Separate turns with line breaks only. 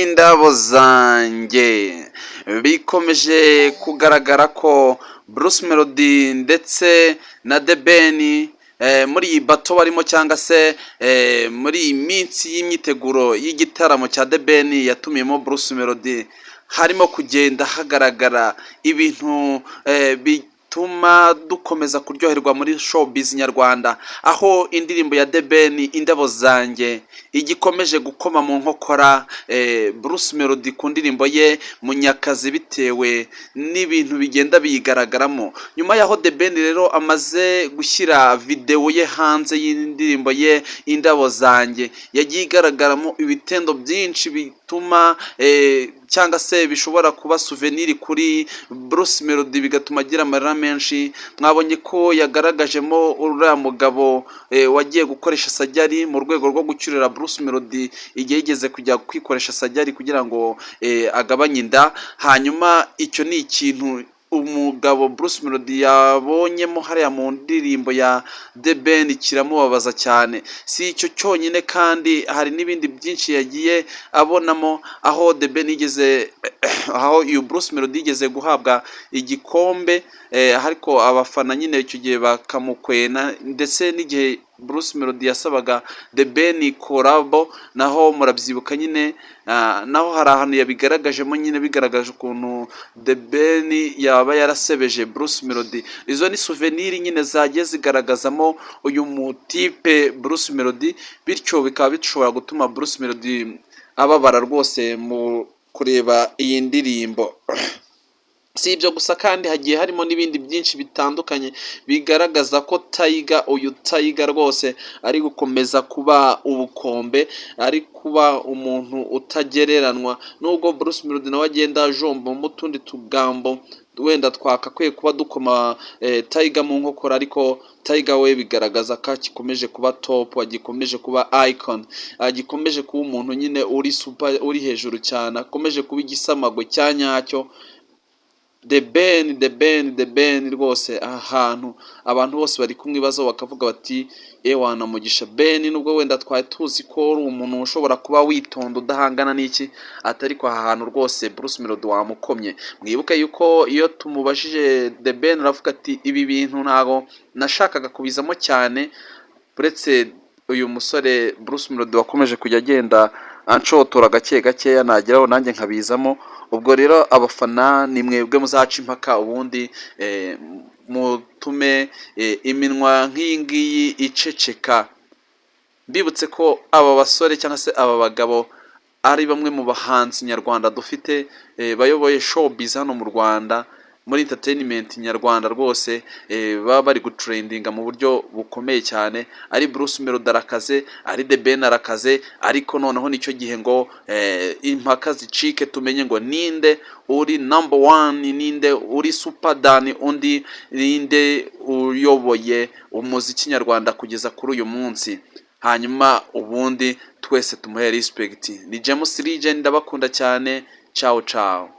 Indabo zanjye bikomeje kugaragara ko Bruce Melody ndetse na The Ben muri iyi bato barimo cyangwa se muri iyi minsi y'imyiteguro y'igitaramo cya The Ben yatumiyemo Bruce Melody, harimo kugenda hagaragara ibintu bituma dukomeza kuryoherwa muri showbiz nyarwanda, aho indirimbo ya The Ben indabo zanjye igikomeje gukoma mu nkokora Bruce Melody ku ndirimbo ye Munyakazi, bitewe n'ibintu bigenda biyigaragaramo. Nyuma yaho The Ben rero amaze gushyira videwo ye hanze y'indirimbo ye indabo zanjye, yagiye igaragaramo ibitendo byinshi bituma cyangwa se bishobora kuba souvenir kuri Bruce Melody, bigatuma agira amarira menshi. Mwabonye ko yagaragajemo uriya mugabo wagiye gukoresha sajari mu rwego rwo gucyurira Bruce Melody igihe yigeze kujya kwikoresha sajari kugira ngo agabanye inda. Hanyuma icyo ni ikintu umugabo Bruce Melody yabonyemo hariya mu ndirimbo ya The Ben kiramubabaza cyane. Si icyo cyonyine kandi hari n'ibindi byinshi yagiye abonamo, aho The Ben yigeze aho uyu Bruce Melody yigeze guhabwa igikombe ariko abafana nyine icyo gihe bakamukwena, ndetse n'igihe Bruce Melody yasabaga The Ben collabo, naho murabyibuka nyine, naho hari ahantu yabigaragajemo nyine bigaragaje ukuntu The Ben yaba yarasebeje Bruce Melody. Izo ni souvenir nyine zagiye zigaragazamo uyu mutipe Bruce Melody, bityo bikaba bishobora gutuma Bruce Melody ababara rwose mu kureba iyi ndirimbo. Si ibyo gusa kandi hagiye harimo n'ibindi byinshi bitandukanye bigaragaza ko uyu Tiger rwose ari gukomeza kuba ubukombe, ari kuba umuntu utagereranwa, nubwo Bruce Melody nawe agenda ajomba mu tundi tugambo wenda twakakwiye kuba dukoma Tiger mu nkokora, ariko Tiger we bigaragaza ko agikomeje kuba top, agikomeje kuba icon, agikomeje kuba umuntu nyine uri super, uri hejuru cyane, akomeje kuba igisamagwe cya nyacyo. The Ben rwose ahantu abantu bose bari kumwibazaho bakavuga bati ewana mugisha Ben, nubwo wenda twari tuzi ko uri umuntu ushobora kuba witonda udahangana n'iki, atari ko aha hantu rwose Bruce Melody wamukomye. Mwibuke yuko iyo tumubajije The Ben aravuga ati ibi bintu ntago nashakaga kubizamo cyane, uretse uyu musore Bruce Melody wakomeje kujya agenda anshotora gake gakeya, nageraho nanjye nkabizamo. Ubwo rero abafana ni mwebwe muzaca impaka, ubundi mutume iminwa nk'iyi ngiyi iceceka. Mbibutse ko aba basore cyangwa se aba bagabo ari bamwe mu bahanzi nyarwanda dufite bayoboye showbiz hano mu Rwanda, muri entertainment nyarwanda rwose, baba bari gutrendinga mu buryo bukomeye cyane. Ari Bruce Melody arakaze, ari The Ben arakaze, ariko noneho nicyo gihe ngo impaka zicike, tumenye ngo ninde uri number one, ninde uri super dan, undi ninde uyoboye umuziki nyarwanda kugeza kuri uyu munsi. Hanyuma ubundi twese tumuhe respect. Ni James Legend, ndabakunda cyane. Ciao ciao.